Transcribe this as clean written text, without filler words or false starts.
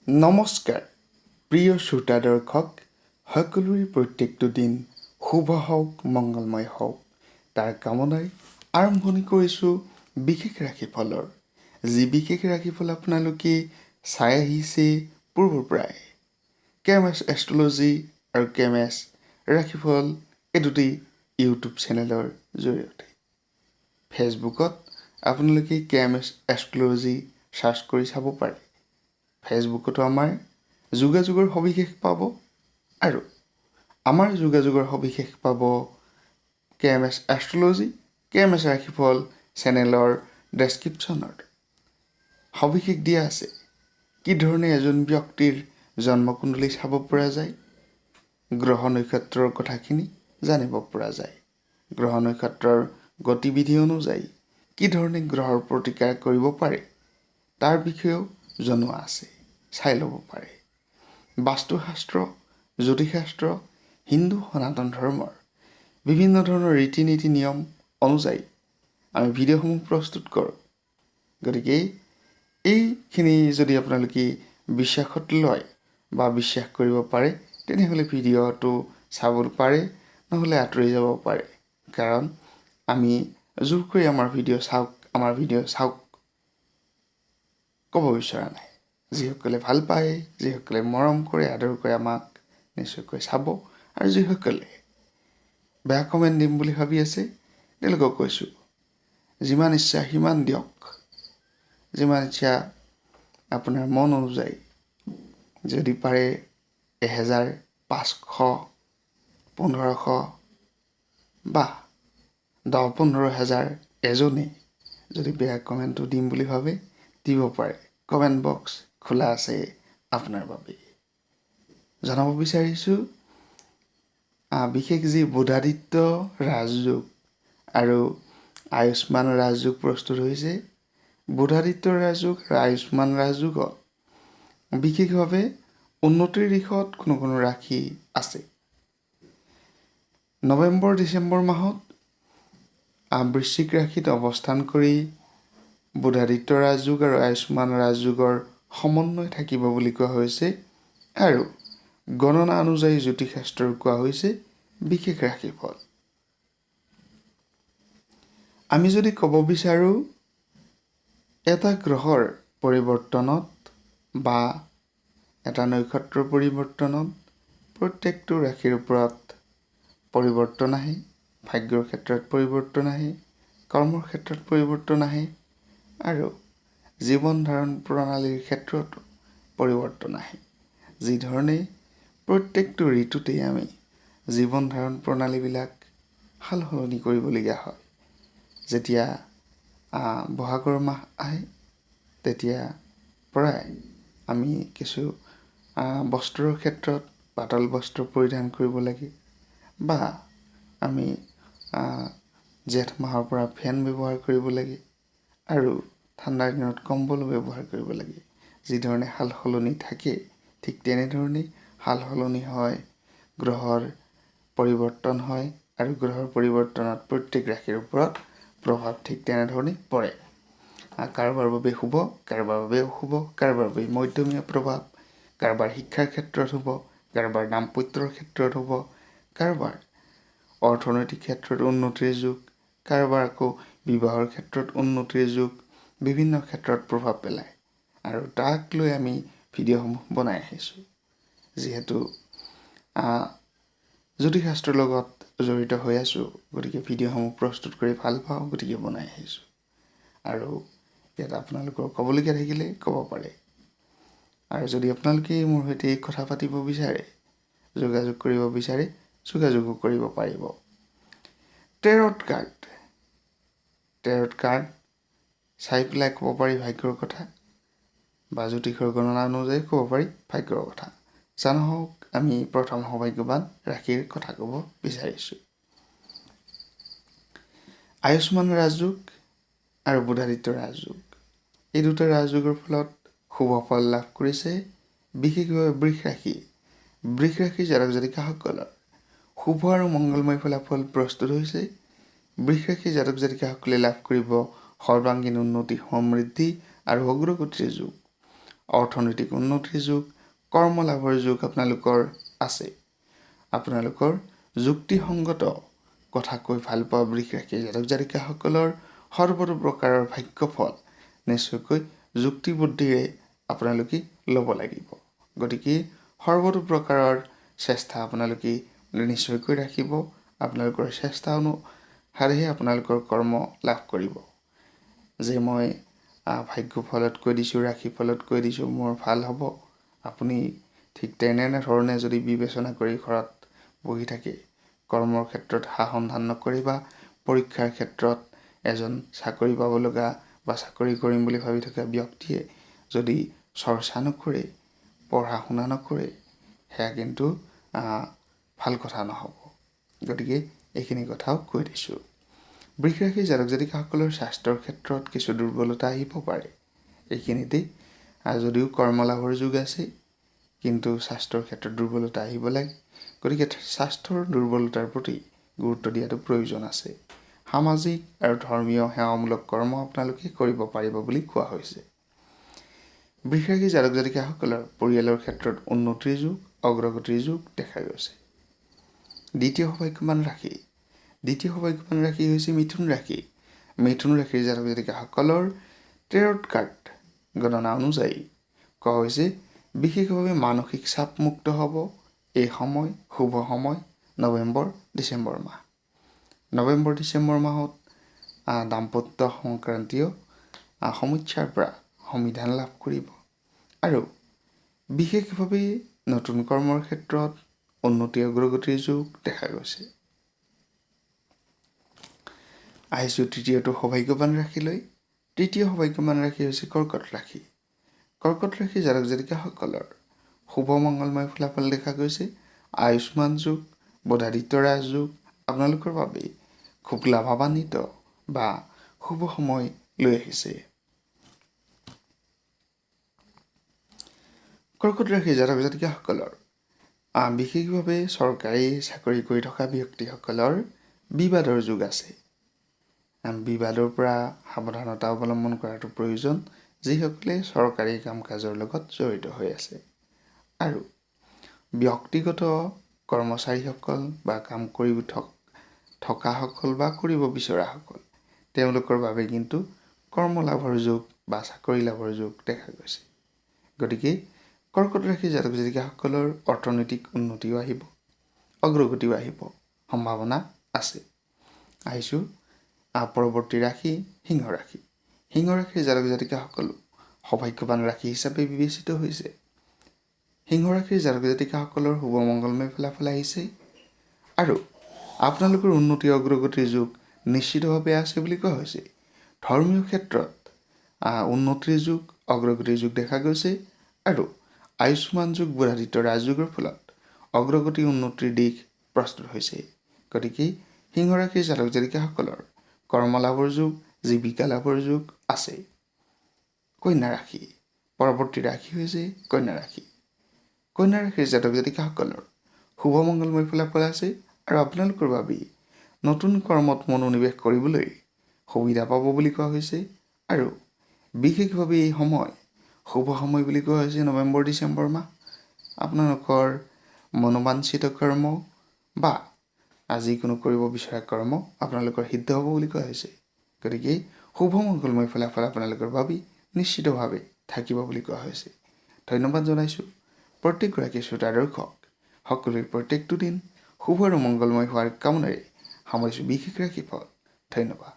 নমস্কাৰ প্ৰিয় শ্ৰোতা দৰ্শক সকলোৰে প্ৰত্যেকটো দিন শুভ হওক মংগলময় হওক তাৰ কামনাই আৰম্ভণি কৰিছোঁ বিশেষ ৰাশিফলৰ যি বিশেষ ৰাশিফল আপোনালোকে চাই আহিছে পূৰ্বৰ পৰাই কেএমএছ এষ্ট্ৰলজি আৰু কেএমএছ ৰাশিফল এই দুটি ইউটিউব চেনেলৰ জৰিয়তে ফেচবুকত আপোনালোকে কেএমএছ এষ্ট্ৰলজি চাৰ্চ কৰি চাব পাৰে ফেচবুকতো আমাৰ যোগাযোগৰ সবিশেষ পাব আৰু আমাৰ যোগাযোগৰ সবিশেষ পাব কেএমএছ এষ্ট্ৰলজি কেএমএছ ৰাশিফল চেনেলৰ ডেছক্ৰিপশ্যনত সবিশেষ দিয়া আছে কি ধৰণে এজন ব্যক্তিৰ জন্মকুণ্ডলী চাব পৰা যায় গ্ৰহ নক্ষত্ৰৰ কথাখিনি জানিব পৰা যায় গ্ৰহ নক্ষত্ৰৰ গতিবিধি অনুযায়ী কি ধৰণে গ্ৰহৰ প্ৰতিকাৰ কৰিব পাৰে তাৰ বিষয়েও জনোৱা আছে চাই ল'ব পাৰে বাস্তুশাস্ত্ৰ জ্যোতিষশাস্ত্ৰ হিন্দু সনাতন ধৰ্মৰ বিভিন্ন ধৰণৰ ৰীতি নীতি নিয়ম অনুযায়ী আমি ভিডিঅ'সমূহ প্ৰস্তুত কৰোঁ গতিকে এইখিনি যদি আপোনালোকে বিশ্বাসত লয় বা বিশ্বাস কৰিব পাৰে তেনেহ'লে ভিডিঅ'টো চাব পাৰে নহ'লে আঁতৰি যাব পাৰে কাৰণ আমি জোৰ কৰি আমাৰ ভিডিঅ' চাওক ক'ব বিচৰা নাই যিসকলে ভাল পায় যিসকলে মৰম কৰে আদৰ কৰে আমাক নিশ্চয়কৈ চাব আৰু যিসকলে বেয়া কমেণ্ট দিম বুলি ভাবি আছে তেওঁলোকক কৈছোঁ যিমান ইচ্ছা সিমান দিয়ক যিমান ইচ্ছা আপোনাৰ মন অনুযায়ী যদি পাৰে 1000 500 1500 বা 10-15 হাজাৰ এজনেই যদি বেয়া কমেণ্টটো দিম বুলি ভাবে দিব পাৰে কমেণ্ট বক্স খোলা আছে আপোনাৰ বাবে জনাব বিচাৰিছোঁ বিশেষ যি বুধাদিত্য ৰাজযোগ আৰু আয়ুষ্মান ৰাজযোগ প্ৰস্তুত হৈছে বুধাদিত্য ৰাজযোগ আৰু আয়ুষ্মান ৰাজযোগত বিশেষভাৱে উন্নতিৰ দিশত কোনো ৰাশি আছে নৱেম্বৰ ডিচেম্বৰ মাহত বৃশ্চিক ৰাশিত অৱস্থান কৰি বুধাদিত্য ৰাজযোগ আৰু আয়ুষ্মান ৰাজযোগৰ সমন্বয় থাকিব বুলি কোৱা হৈছে আৰু গণনা অনুযায়ী জ্যোতিষশাস্ত্ৰৰ কোৱা হৈছে বিশেষ ৰাশিফল আমি যদি ক'ব বিচাৰোঁ এটা গ্ৰহৰ পৰিৱৰ্তনত বা এটা নক্ষত্ৰৰ পৰিৱৰ্তনত প্ৰত্যেকটো ৰাশিৰ ওপৰত পৰিৱৰ্তন আহে ভাগ্যৰ ক্ষেত্ৰত পৰিৱৰ্তন আহে কৰ্মৰ ক্ষেত্ৰত পৰিৱৰ্তন আহে আৰু জীৱন ধাৰণ প্ৰণালীৰ ক্ষেত্ৰতো পৰিৱৰ্তন আহে যি ধৰণে প্ৰত্যেকটো ঋতুতেই আমি জীৱন ধাৰণ প্ৰণালীবিলাক সাল সলনি কৰিবলগীয়া হয় যেতিয়া বহাগৰ মাহ আহে তেতিয়া পৰাই আমি কিছু বস্ত্ৰৰ ক্ষেত্ৰত পাতল বস্ত্ৰ পৰিধান কৰিব লাগে বা আমি জেঠ মাহৰ পৰা ফেন ব্যৱহাৰ কৰিব লাগে আৰু ঠাণ্ডাৰ দিনত কম্বল ব্যৱহাৰ কৰিব লাগে যিধৰণে সাল সলনি থাকে ঠিক তেনেধৰণেই সাল সলনি হয় গ্ৰহৰ পৰিৱৰ্তন হয় আৰু গ্ৰহৰ পৰিৱৰ্তনত প্ৰত্যেক ৰাশিৰ ওপৰত প্ৰভাৱ ঠিক তেনেধৰণে পৰে কাৰোবাৰ বাবে শুভ কাৰোবাৰ বাবে অশুভ কাৰোবাৰ বাবে মধ্যমীয়া প্ৰভাৱ কাৰোবাৰ শিক্ষাৰ ক্ষেত্ৰত হ'ব কাৰোবাৰ দাম্পত্যৰ ক্ষেত্ৰত হ'ব কাৰোবাৰ অৰ্থনৈতিক ক্ষেত্ৰত উন্নতিৰ যুগ কাৰোবাৰ আকৌ বিবাহৰ ক্ষেত্ৰত উন্নতিৰ যুগ বিভিন্ন ক্ষেত্ৰত প্ৰভাৱ পেলায় আৰু তাক লৈ আমি ভিডিঅ'সমূহ বনাই আহিছোঁ যিহেতু জ্যোতিষশাস্ত্ৰৰ লগত জড়িত হৈ আছোঁ গতিকে ভিডিঅ'সমূহ প্ৰস্তুত কৰি ভাল পাওঁ গতিকে বনাই আহিছোঁ আৰু ইয়াত আপোনালোকৰ ক'বলগীয়া থাকিলে ক'ব পাৰে আৰু যদি আপোনালোকে মোৰ সৈতে কথা পাতিব বিচাৰে যোগাযোগ কৰিব বিচাৰে যোগাযোগো কৰিব পাৰিব টেৰট কাৰ্ড চাই পেলাই ক'ব পাৰি ভাগ্যৰ কথা বা জ্যোতিষৰ গণনা অনুযায়ী ক'ব পাৰি ভাগ্যৰ কথা জানো হওক আমি প্ৰথম সৌভাগ্যৱান ৰাশিৰ কথা ক'ব বিচাৰিছোঁ আয়ুষ্মান ৰাজযোগ আৰু বুধাদিত্য ৰাজযোগ এই দুটা ৰাজযোগৰ ফলত শুভ ফল লাভ কৰিছে বিশেষভাৱে বৃষ ৰাশি জাতক জাতিকাসকলৰ শুভ আৰু মংগলময় ফলাফল প্ৰস্তুত হৈছে বৃষ ৰাশি জাতক জাতিকাসকলে লাভ কৰিব সৰ্বাংগীন উন্নতি সমৃদ্ধি আৰু অগ্ৰগতিৰ যুগ অৰ্থনৈতিক উন্নতিৰ যুগ, কৰ্মলাভৰ যুগ আপোনালোকৰ আছে। আপোনালোকৰ যুক্তিসংগত কথা কৈ ভাল পোৱা বৃষ ৰাশিৰ জাতক জাতিকাসকলৰ সৰ্বতো প্ৰকাৰৰ ভাগ্যফল নিশ্চয়কৈ যুক্তি বুদ্ধিৰে আপোনালোকে ল'ব লাগিব। গতিকে সৰ্বতো প্ৰকাৰৰ চেষ্টা আপোনালোকে নিশ্চয়কৈ ৰাখিব। আপোনালোকৰ চেষ্টা অনুসাৰেহে আপোনালোকৰ কৰ্ম লাভ কৰিব। যে মই ভাগ্যফলত কৈ দিছোঁ, ৰাশিফলত কৈ দিছোঁ, মোৰ ভাল হ'ব, আপুনি ঠিক তেনেধৰণে যদি বিবেচনা কৰি ঘৰত বহি থাকে, কৰ্মৰ ক্ষেত্ৰত সন্ধান নকৰে বা পৰীক্ষাৰ ক্ষেত্ৰত এজন চাকৰি পাব লগা বা চাকৰি কৰিম বুলি ভাবি থকা ব্যক্তিয়ে যদি চৰ্চা নকৰে, পঢ়া শুনা নকৰে, সেয়া কিন্তু ভাল কথা নহ'ব। গতিকে এইখিনি কথাও কৈ দিছোঁ। বৃষ ৰাশিৰ জাতক জাতিকাসকলৰ স্বাস্থ্যৰ ক্ষেত্ৰত কিছু দুৰ্বলতা আহিব পাৰে। এইখিনিতে যদিও কৰ্মলাভৰ যুগ আছে, কিন্তু স্বাস্থ্যৰ ক্ষেত্ৰত দুৰ্বলতা আহিব লাগে। গতিকে স্বাস্থ্যৰ দুৰ্বলতাৰ প্ৰতি গুৰুত্ব দিয়াটো প্ৰয়োজন আছে। সামাজিক আৰু ধৰ্মীয় সেৱামূলক কৰ্ম আপোনালোকে কৰিব পাৰিব বুলি কোৱা হৈছে। বৃষ ৰাশিৰ জাতক জাতিকাসকলৰ পৰিয়ালৰ ক্ষেত্ৰত উন্নতিৰ যুগ, অগ্ৰগতিৰ যুগ দেখা গৈছে। দ্বিতীয় সৌভাগ্যৱান ৰাশি হৈছে মিথুন ৰাশি। মিথুন ৰাশিৰ জাতক জাতিকাসকলৰ টেৰট কাৰ্ড গণনা অনুযায়ী কোৱা হৈছে বিশেষভাৱে মানসিক চাপমুক্ত হ'ব। এই সময় শুভ সময় নৱেম্বৰ-ডিচেম্বৰ মাহ। নৱেম্বৰ-ডিচেম্বৰ মাহত দাম্পত্য সংক্ৰান্তীয় সমস্যাৰ পৰা সমাধান লাভ কৰিব আৰু বিশেষভাৱে নতুন কৰ্মৰ ক্ষেত্ৰত উন্নতি অগ্ৰগতিৰ যুগ দেখা গৈছে। আহিছোঁ তৃতীয়টো সৌভাগ্যৱান ৰাশিলৈ। তৃতীয় সৌভাগ্যৱান ৰাশি হৈছে কৰ্কট ৰাশি। কৰ্কট ৰাশিৰ জাতক জাতিকাসকলৰ শুভ মংগলময় ফলাফল দেখা গৈছে। আয়ুষ্মান যুগ, বুধাদিত্য ৰাজযোগ আপোনালোকৰ বাবে খুব লাভান্বিত বা শুভ সময় লৈ আহিছে। কৰ্কট ৰাশিৰ জাতক জাতিকাসকলৰ বিশেষভাৱে চৰকাৰী চাকৰি কৰি থকা ব্যক্তিসকলৰ বিবাদৰ যুগ আছে। বিবাদৰ পৰা সাৱধানতা অৱলম্বন কৰাটো প্ৰয়োজন, যিসকলে চৰকাৰী কাম কাজৰ লগত জড়িত হৈ আছে। আৰু ব্যক্তিগত কৰ্মচাৰীসকল বা কাম কৰি থকাসকল বা কৰিব বিচৰাসকল, তেওঁলোকৰ বাবে কিন্তু কৰ্মলাভৰ যুগ বা চাকৰি লাভৰ যুগ দেখা গৈছে। গতিকে কৰ্কট ৰাশিৰ জাতক জাতিকাসকলৰ অৰ্থনৈতিক উন্নতিও আহিব, অগ্ৰগতিও আহিব, সম্ভাৱনা আছে। আহিছোঁ পৰৱৰ্তী ৰাশি সিংহ ৰাশি। সিংহ ৰাশিৰ জাতক জাতিকাসকলো সৌভাগ্যৱান ৰাশি হিচাপে বিবেচিত হৈছে। সিংহ ৰাশিৰ জাতক জাতিকাসকলৰ শুভ মংগলময় ফলাফল আহিছে আৰু আপোনালোকৰ উন্নতি অগ্ৰগতিৰ যুগ নিশ্চিতভাৱে আছে বুলি কোৱা হৈছে। ধৰ্মীয় ক্ষেত্ৰত উন্নতিৰ যুগ, অগ্ৰগতিৰ যুগ দেখা গৈছে আৰু আয়ুষ্মান যুগ, বুধাদিত্য ৰাজযোগৰ ফলত অগ্ৰগতি উন্নতিৰ দিশ প্ৰস্তুত হৈছে। গতিকে সিংহ ৰাশিৰ জাতক জাতিকাসকলৰ কৰ্মলাভৰ যুগ, জীৱিকা লাভৰ যুগ আছে। কন্যা ৰাশি। পৰৱৰ্তী ৰাশি হৈছে কন্যা ৰাশি। কন্যা ৰাশিৰ জাতক জাতিকাসকলৰ শুভ মংগলময় ফলাফল আছে আৰু আপোনালোকৰ বাবে নতুন কৰ্মত মনোনিৱেশ কৰিবলৈ সুবিধা পাব বুলি কোৱা হৈছে আৰু বিশেষভাৱে এই সময় শুভ সময় বুলি কোৱা হৈছে নৱেম্বৰ-ডিচেম্বৰ মাহ। আপোনালোকৰ মনোবাঞ্ছিত কৰ্ম বা যিকোনো কৰিব বিচৰা কৰ্ম আপোনালোকৰ সিদ্ধ হ'ব বুলি কোৱা হৈছে। গতিকে শুভ মংগলময় ফলাফল আপোনালোকৰ বাবে নিশ্চিতভাৱে থাকিব বুলি কোৱা হৈছে। ধন্যবাদ জনাইছোঁ প্ৰত্যেকগৰাকী শ্ৰোতা দৰ্শক। সকলোৰে প্ৰত্যেকটো দিন শুভ আৰু মংগলময় হোৱাৰ কামনাৰে সামৰিছোঁ বিশেষ ৰাশিফল। ধন্যবাদ।